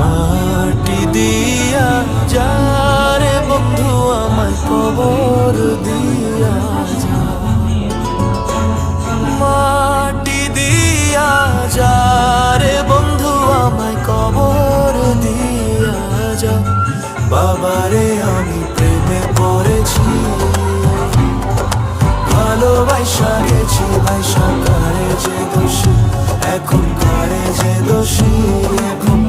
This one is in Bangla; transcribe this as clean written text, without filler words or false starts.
মাটি দিয়া যা রে বন্ধু আমায় কবর দিয়া যা, মাটি দিয়া যা রে বন্ধু আমায় কবর দিয়া যা। বাবারে আমি প্রেমে পড়েছি, ভালোবাসা গেছি ভাইসা, কারে যে দোষী এখন, কারে যে দোষী এখন।